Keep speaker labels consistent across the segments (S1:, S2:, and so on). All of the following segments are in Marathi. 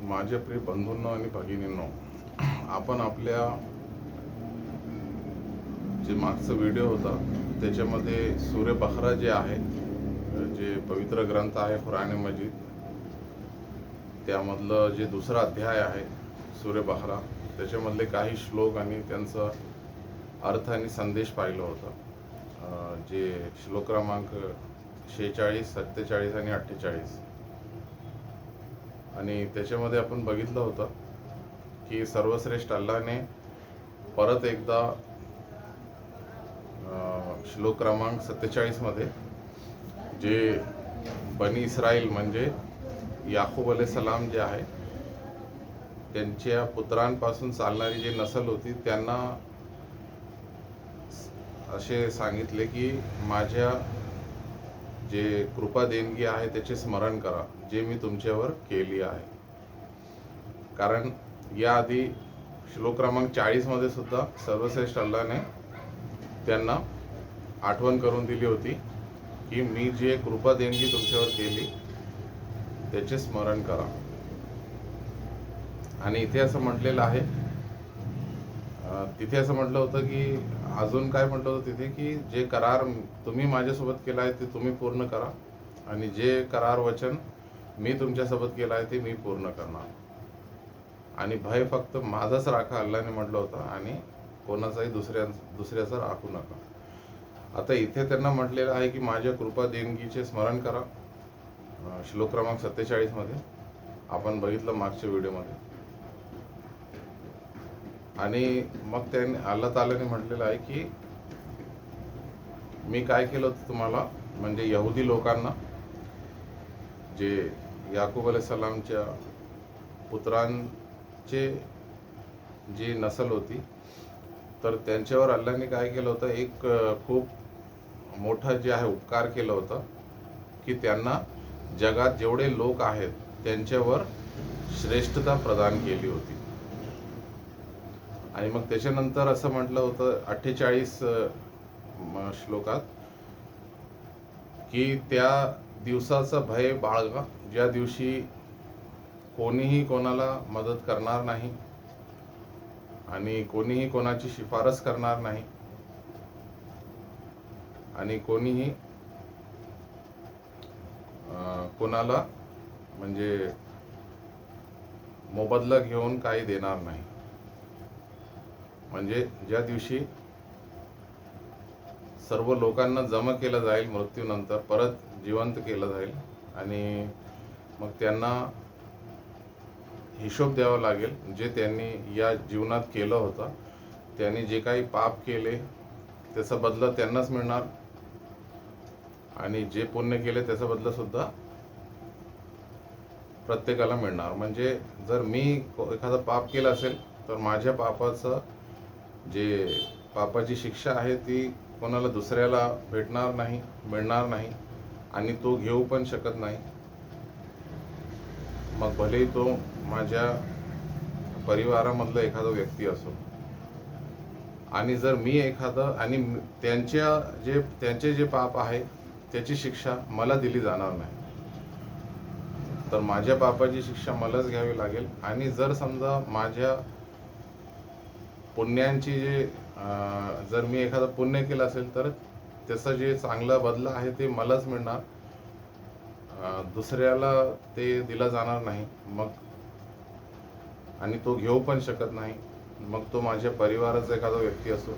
S1: माझे प्रिय बंधूंनो आणि भगिनींनो, आपण आपल्या जे मागचा व्हिडिओ होता त्याच्यामध्ये सूर्य बकरा जे आहे, जे पवित्र ग्रंथ आहे कुराण मजीद, त्यामधलं जे दुसरा अध्याय आहे सूर्य बकरा, त्याच्यामधले काही श्लोक आणि त्यांचा अर्थ आणि संदेश पाहिलं होतं. जे श्लोक क्रमांक 46, 47 आणि 48. आणि त्याच्यामध्ये आपण बघितलं होतं की सर्वश्रेष्ठ अल्लाने परत एकदा श्लोक क्रमांक 47 मध्ये जे बनी इस्राईल म्हणजे याकूब अलैहिस्सलाम जे आहे त्यांच्या पुत्रांपासून चालणारी जी नसल होती त्यांना असे सांगितले की माझ्या जे कृपा देणगी आहे त्याचे स्मरण करा जे मी तुमच्यावर केली आहे. कारण याआधी श्लोक क्रमांक 40 मध्ये सुद्धा सर्वश्रेष्ठ अल्लाने त्यांना आठवण करून दिली होती की मी जे कृपा देणगी तुमच्यावर केली त्याचे स्मरण करा. आणि इथे असं म्हटलेलं आहे, तिथे असं म्हटलं होतं की अजून काय म्हटलं होतं तिथे की जे करार तुम्ही माझ्यासोबत केला आहे ते तुम्ही पूर्ण करा आणि जे करार वचन मी तुमच्यासोबत केलं आहे ते मी पूर्ण करणार. आणि भय फक्त माझाच राखा अल्लाने म्हटलं होतं आणि कोणाचाही दुसऱ्याचा राखू नका. आता इथे त्यांना म्हटलेलं आहे की माझ्या कृपा देणगीचे स्मरण करा. श्लोक क्रमांक 47 मध्ये आपण बघितलं मागच्या व्हिडिओमध्ये. आणि मग त्यांनी अल्लाह तालाने म्हटलेलं आहे की मी काय केलं होतं तुम्हाला, म्हणजे यहुदी लोकांना जे याकूब अलैहिस्सलामच्या पुत्रांचे जी नसल होती तर त्यांच्यावर अल्लाहने काय केलं होतं, एक खूप मोठा जे आहे उपकार केला होता की त्यांना जगात जेवढे लोक आहेत त्यांच्यावर श्रेष्ठता प्रदान केली होती. आणि मग त्याच्यानंतर असं म्हटलं होतं 48 श्लोकात की त्या दिवसाचा भय बाळगा ज्या दिवशी कोणीही कोणाला मदत करणार नाही आणि कोणीही कोणाची शिफारस करणार नाही आणि कोणीही कोणाला म्हणजे मोबदला घेऊन काही देणार नाही. म्हणजे ज्या दिवशी सर्व लोकांना जमा केलं जाईल, मृत्यूनंतर परत जिवंत केलं जाईल आणि मग त्यांना हिशोब द्यावा लागेल जे त्यांनी या जीवनात केलं होतं. त्यांनी जे काही पाप केले त्याचा बदला त्यांनाच मिळणार आणि जे पुण्य केले त्याचा बदला सुद्धा प्रत्येकाला मिळणार. म्हणजे जर मी एखादा पाप केलं असेल तर माझ्या पापाचं जे पापाची शिक्षा आहे ती कोणाला दुसऱ्याला भेटणार नाही, मिळणार नाही आणि तो घेऊ पण शकत नाही. मग भलेही तो माझ्या परिवारामधला एखादा व्यक्ती असो. आणि जर मी एखादं आणि त्यांचे जे पाप आहे त्याची शिक्षा मला दिली जाणार नाही तर माझ्या पापाची शिक्षा मलाच घ्यावी लागेल. आणि जर समजा माझ्या पुण्यांची जर मी एखादं पुण्य केलं असेल तर त्याचं जे चांगला बदला आहे ते मलाच मिळणार, दुसऱ्याला ते दिला जाणार नाही. मग आणि तो घेऊ पण शकत नाही. मग तो माझ्या परिवाराचा एखादा व्यक्ती असो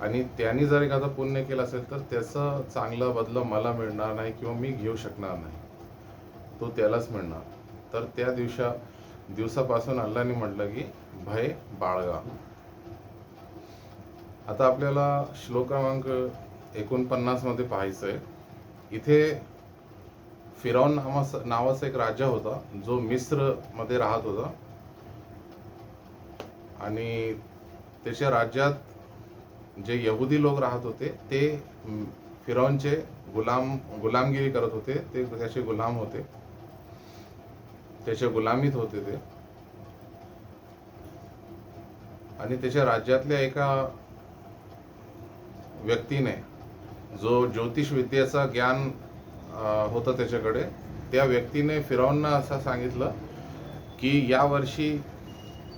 S1: आणि त्यांनी जर एखादं पुण्य केलं असेल तर त्याचं चांगला बदला मला मिळणार नाही किंवा मी घेऊ शकणार नाही, तो त्यालाच मिळणार. तर त्या दिवसापासून अल्लाहने म्हटलं की भय बाळगा. आता आपल्याला श्लोक क्रमांक 49 मध्ये पाहायचं आहे. इथे फिरौन नावाचा एक राजा होता जो मिस्र मध्ये राहत होता आणि त्याच्या राज्यात जे यहुदी लोक राहत होते ते फिरौनचे गुलामगिरी करत होते. ते त्याचे गुलाम होते, त्याच्या गुलामीत होते ते. आणि त्याच्या राज्यातल्या एका व्यक्तीने जो ज्योतिष विद्येचा ज्ञान होतं त्याच्याकडे, त्या व्यक्तीने फिरौनना असं सांगितलं की यावर्षी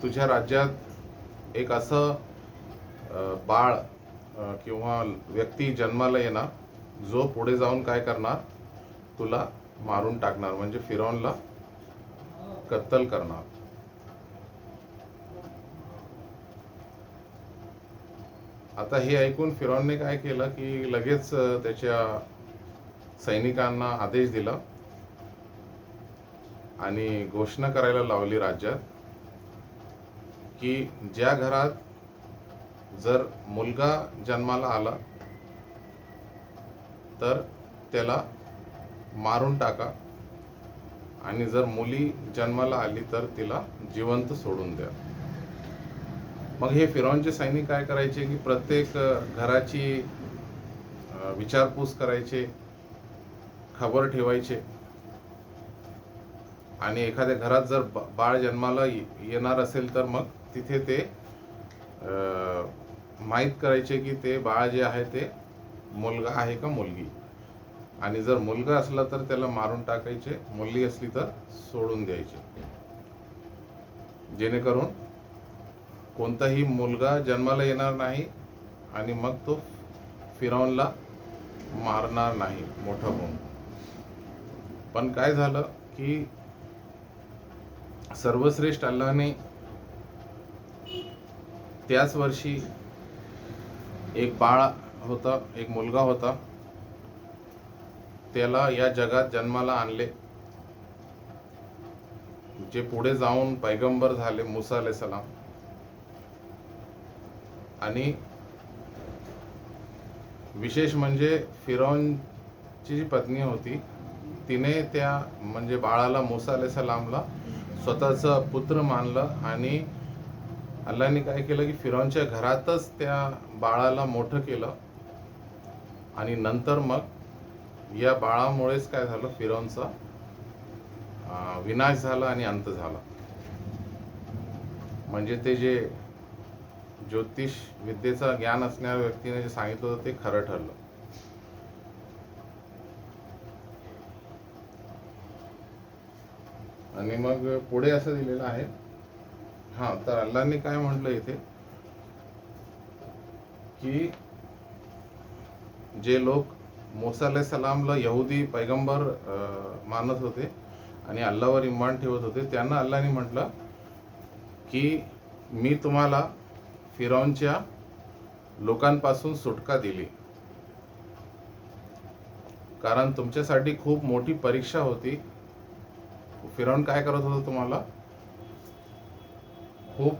S1: तुझ्या राज्यात एक असं बाळ किंवा व्यक्ती जन्माला येणार जो पुढे जाऊन काय करणार, तुला मारून टाकणार, म्हणजे फिरौनला कत्तल करणार. आता हे ऐकून फिरौनने काय केलं की लगेच त्याच्या सैनिकांना आदेश दिला आणि घोषणा करायला लावली राज्यात की ज्या घरात जर मुलगा जन्माला आला तर त्याला मारून टाका, आणि जर मुली जन्माला आली तर तिला जिवंत सोडून द्या. मग हे फिरौनचे सैनिक काय करायचे की प्रत्येक घराची विचारपूस करायचे, खबर ठेवायचे, आणि एखाद्या घरात जर बाळ जन्माला येणार असेल तर मग तिथे ते माहीत करायचे की ते बाळ जे आहे ते मुलगा आहे का मुलगी, आणि जर मुलगा असला तर त्याला मारून टाकायचे, मुलगी असली तर सोडून द्यायचे, जेणेकरून कोणताही मुलगा जन्माला येणार नाही आणि मग तो फिरौनला मारणार नाही मोठा होऊन. पण काय झालं की सर्वश्रेष्ठ अल्लाहने त्याच वर्षी एक बाळ होता, एक मुलगा होता, त्याला या जगात जन्माला आणले, जे पुढे जाऊन पैगंबर झाले, मूसा अलैहिस्सलाम. आणि विशेष म्हणजे फिरौनची जी पत्नी होती तिने त्या म्हणजे बाळाला, मूसा अलैहिस्सलामला स्वतःचा पुत्र मानलं, आणि अल्लाहने काय केलं की फिरौनच्या घरातच त्या बाळाला मोठं केलं, आणि नंतर मग या बाळामुळेच काय झालं, फिरौनचा विनाश झाला आणि अंत झाला. म्हणजे ते जे ज्योतिष विद्येचा ज्ञान असणाऱ्या व्यक्तीने जे सांगितलं होतं ते खरं ठरलं. आणि मग पुढे असं दिलेलं आहे, तर अल्लाहने काय म्हटलं इथे की जे लोक मूसा अलैहिस्सलामला यहुदी पैगंबर मानत होते आणि अल्लाहवर इमान ठेवत होते, त्यांना अल्लाहने म्हटलं की मी तुम्हाला फिरौनच्या लोकांपासून सुटका दिली, कारण तुमच्यासाठी खूप मोठी परीक्षा होती. फिरौन काय करत होता, तुम्हाला खूप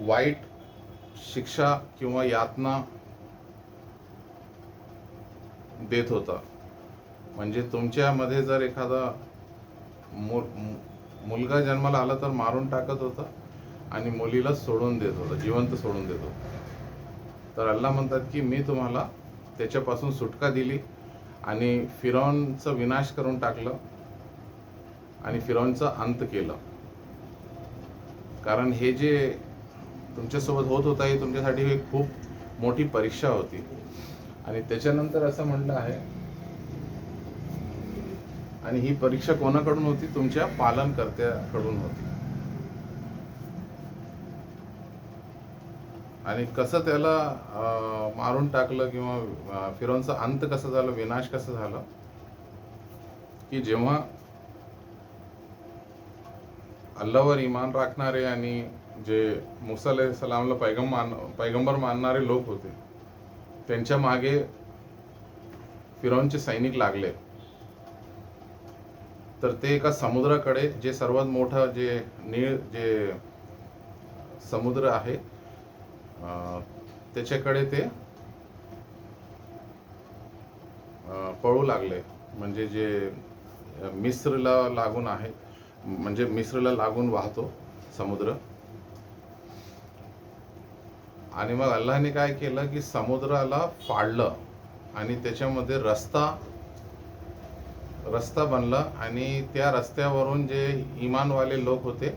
S1: वाईट शिक्षा किंवा यातना देत होता. म्हणजे तुमच्यामध्ये जर एखादा मुलगा जन्माला आला तर मारून टाकत होता आणि मुलीला सोडून देत होता, जिवंत सोडून देत होता. तर अल्लाह म्हणतात की मी तुम्हाला त्याच्यापासून सुटका दिली आणि फिरौनचा विनाश करून टाकलं आणि फिरौनचा अंत केलं. कारण हे जे तुमच्यासोबत होत होता हे तुमच्यासाठी एक खूप मोठी परीक्षा होती. आणि त्याच्यानंतर असं म्हटलं आहे, आणि ही परीक्षा कोणाकडून होती, तुमच्या पालनकर्त्याकडून होती. आणि कसं त्याला मारून टाकलं किंवा फिरौनचा अंत कसा झाला, विनाश कसा झाला, की जेव्हा अल्लाहवर इमान राखणारे आणि जे मूसा अलैहिस्सलामला पैगंबर मानणारे लोक होते त्यांच्या मागे फिरौनचे सैनिक लागले, तर ते एका समुद्राकडे, जे सर्वात मोठं जे जे समुद्र आहे त्याच्याकडे ते पळू लागले. म्हणजे जे मिस्रला लागून आहे, म्हणजे मिस्रला लागून वाहतो समुद्र. आणि मग अल्लाहने काय केलं की समुद्राला फाडलं आणि त्याच्यामध्ये रस्ता बनला, आणि त्या रस्त्यावरून जे इमानवाले लोक होते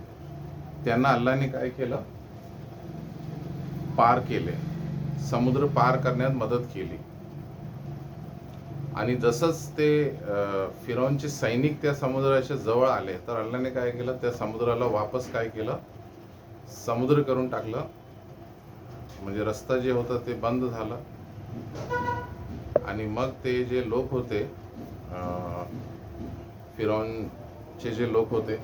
S1: त्यांना अल्लाहने काय केलं, पार केले, समुद्र पार करण्यात मदत केली. आणि जसंच ते फिरौनचे सैनिक त्या समुद्राच्या जवळ आले तर अल्लाने काय केलं, त्या समुद्राला वापस काय केलं, समुद्र करून टाकलं. म्हणजे रस्ता जे होता ते बंद झालं. आणि मग ते जे लोक होते, फिरौनचे जे लोक होते,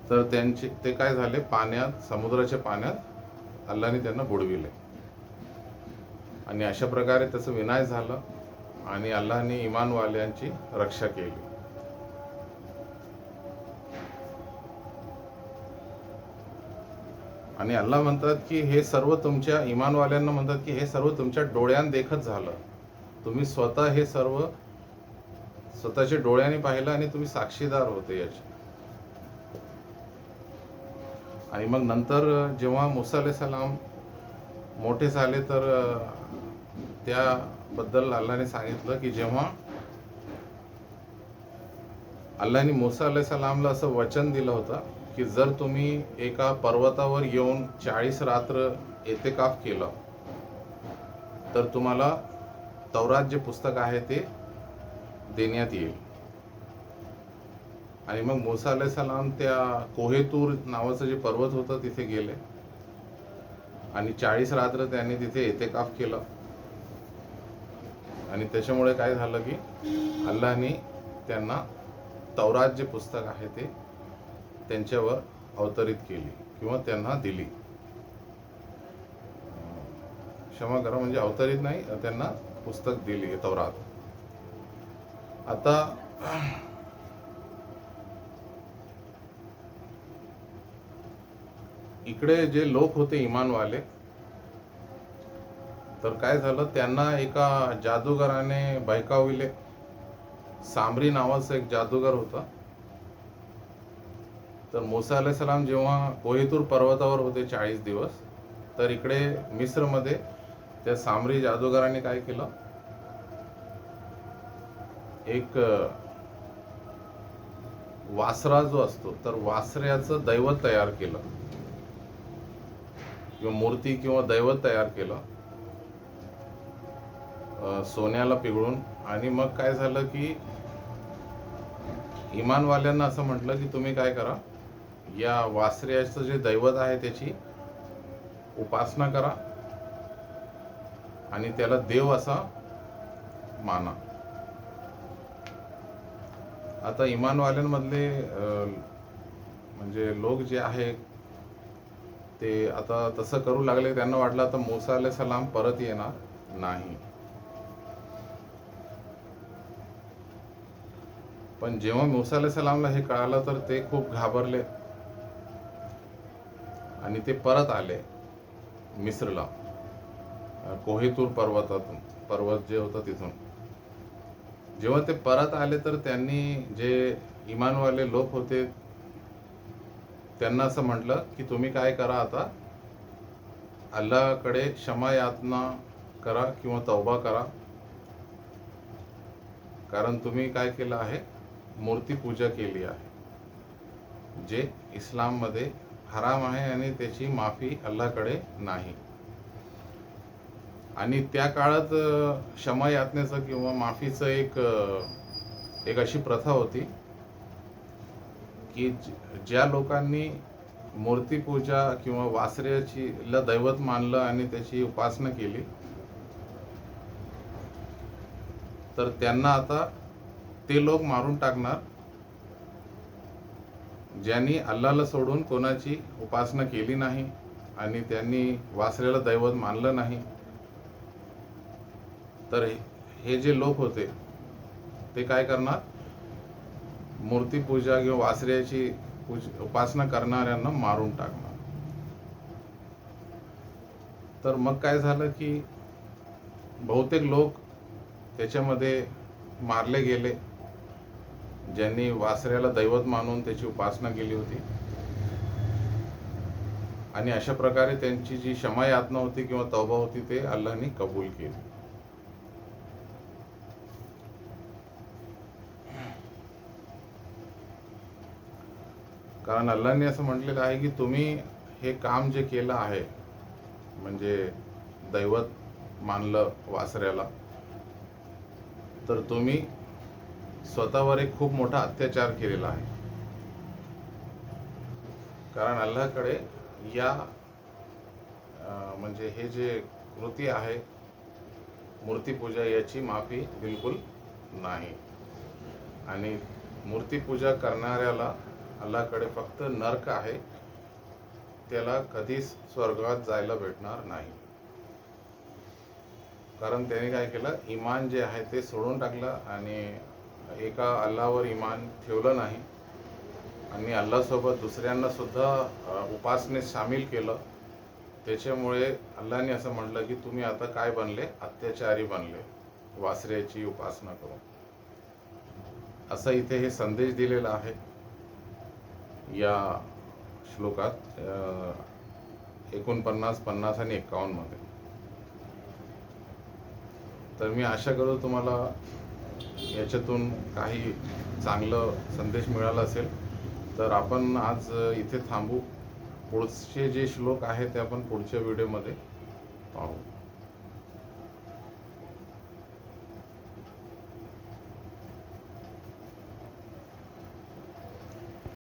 S1: तर त्यांचे ते काय झाले, पाण्यात, समुद्राच्या पाण्यात अल्लाने त्यांना बुडविले. आणि अशा प्रकारे त्याचं विनाश झालं आणि अल्लाने इमानवाल्यांची रक्षा केली. आणि अल्लाह म्हणतात की हे सर्व तुमच्या इमानवाल्यांना म्हणतात की हे सर्व तुमच्या डोळ्यानं देखत झालं. तुम्ही स्वतः हे सर्व स्वतःच्या डोळ्याने पाहिलं आणि तुम्ही साक्षीदार होते याचे. आणि मग नंतर जेव्हा मूसा अलैहिस्सलाम मोठे झाले तर त्याबद्दल अल्लाने सांगितलं की जेव्हा अल्लाने मूसा अलैहिस्सलामला असं वचन दिलं होतं की जर तुम्ही एका पर्वतावर येऊन 40 रात्र एतेकाफ केलं तर तुम्हाला तौरात जे पुस्तक आहे ते देण्यात येईल. आणि मग मूसा अलैहिस्सलाम त्या कोहेतूर नावाचं जे पर्वत होतं तिथे गेले आणि 40 रात्र त्यांनी तिथे एतेकाफ केलं. आणि त्याच्यामुळे काय झालं की अल्लाहने त्यांना तौरात जे पुस्तक आहे ते त्यांच्यावर अवतरित केली किंवा त्यांना दिली. क्षमा करा, म्हणजे अवतरित नाही, त्यांना पुस्तक दिली तौरात. आता इकडे जे लोक होते इमानवाले, तर काय झालं, त्यांना एका जादूगराने बहकाविले. सामरी नावाचा एक जादूगर होता. तर मूसा अलैहिस्सलाम जेव्हा कोहितूर पर्वतावर होते 40 दिवस, तर इकडे मिस्रमध्ये त्या सामरी जादूगराने काय केलं, एक वासरा जो असतो तर वासऱ्याचं दैवत तयार केलं किंवा मूर्ती किंवा दैवत तयार केलं सोन्याला पिघळून. आणि मग काय झालं की इमानवाल्यांना असं म्हटलं की तुम्ही काय करा, या वासऱ्याचं जे दैवत आहे त्याची उपासना करा आणि त्याला देव असा माना. आता इमानवाल्यांमधले म्हणजे लोक जे आहे ते आता तसं करू लागले. त्यांना वाटलं आता मूसा अलैहिस्सलाम परत येणार नाही. पण जेव्हा मूसा अलैहिस्सलामला हे कळालं तर ते खूप घाबरले आणि ते परत आले मिस्रला, कोहितूर पर्वतातून, पर्वत जे होतं तिथून. जेव्हा ते परत आले तर त्यांनी जे इमानवाले लोक होते त्यांना असं म्हटलं की तुम्ही काय करा, आता अल्लाहकडे क्षमा यातना करा किंवा तौबा करा, कारण तुम्ही काय केलं आहे, मूर्ती पूजा केली आहे जे इस्लाममध्ये हराम आहे आणि त्याची माफी अल्लाहकडे नाही. आणि त्या काळात क्षमा यातनेचं किंवा माफीचं एक अशी प्रथा होती की ज्या लोकांनी मूर्तीपूजा किंवा वासऱ्याची दैवत मानलं आणि त्याची उपासना केली तर त्यांना आता ते लोक मारून टाकणार ज्यांनी अल्लाहला सोडून कोणाची उपासना केली नाही आणि त्यांनी वासऱ्याला दैवत मानलं नाही. तर हे जे लोक होते ते काय करणार, मूर्तीपूजा किंवा वासऱ्याची उपासना करणाऱ्यांना मारून टाकणार. तर मग काय झालं की बहुतेक लोक त्याच्यामध्ये मारले गेले ज्यांनी वासऱ्याला दैवत मानून त्याची उपासना केली होती. आणि अशा प्रकारे त्यांची जी क्षमा यातना होती किंवा तौबा होती ते अल्लाहने कबूल केली. कारण अल्लाहने असं म्हटलेलं आहे की तुम्ही हे काम जे केलं आहे म्हणजे दैवत मानलं वासऱ्याला, तर तुम्ही स्वतःवर एक खूप मोठा अत्याचार केलेला आहे. कारण अल्लाहकडे या म्हणजे हे जे कृती आहे मूर्तीपूजा, याची माफी बिलकुल नाही. आणि मूर्तीपूजा करणाऱ्याला अल्लाहकडे फक्त नरक आहे, त्याला कधीच स्वर्गात जायला भेटणार नाही. कारण त्याने काय केलं, इमान जे आहे ते सोडून टाकलं आणि एका अल्लाहवर इमान ठेवलं नाही आणि अल्लाहसोबत दुसऱ्यांना सुद्धा उपासनेत सामील केलं. त्याच्यामुळे अल्लाहने असं म्हटलं की तुम्ही आता काय बनले, अत्याचारी बनले वासऱ्याची उपासना करून. असं इथे हे संदेश दिलेला आहे या श्लोकात 49, 50 आणि 51 मध्ये. तर मी आशा करतो तुम्हाला याच्यातून काही चांगलं संदेश मिळाला असेल. तर आपण आज इथे थांबू. पुढचे जे श्लोक आहेत ते आपण पुढच्या व्हिडिओमध्ये पाहू.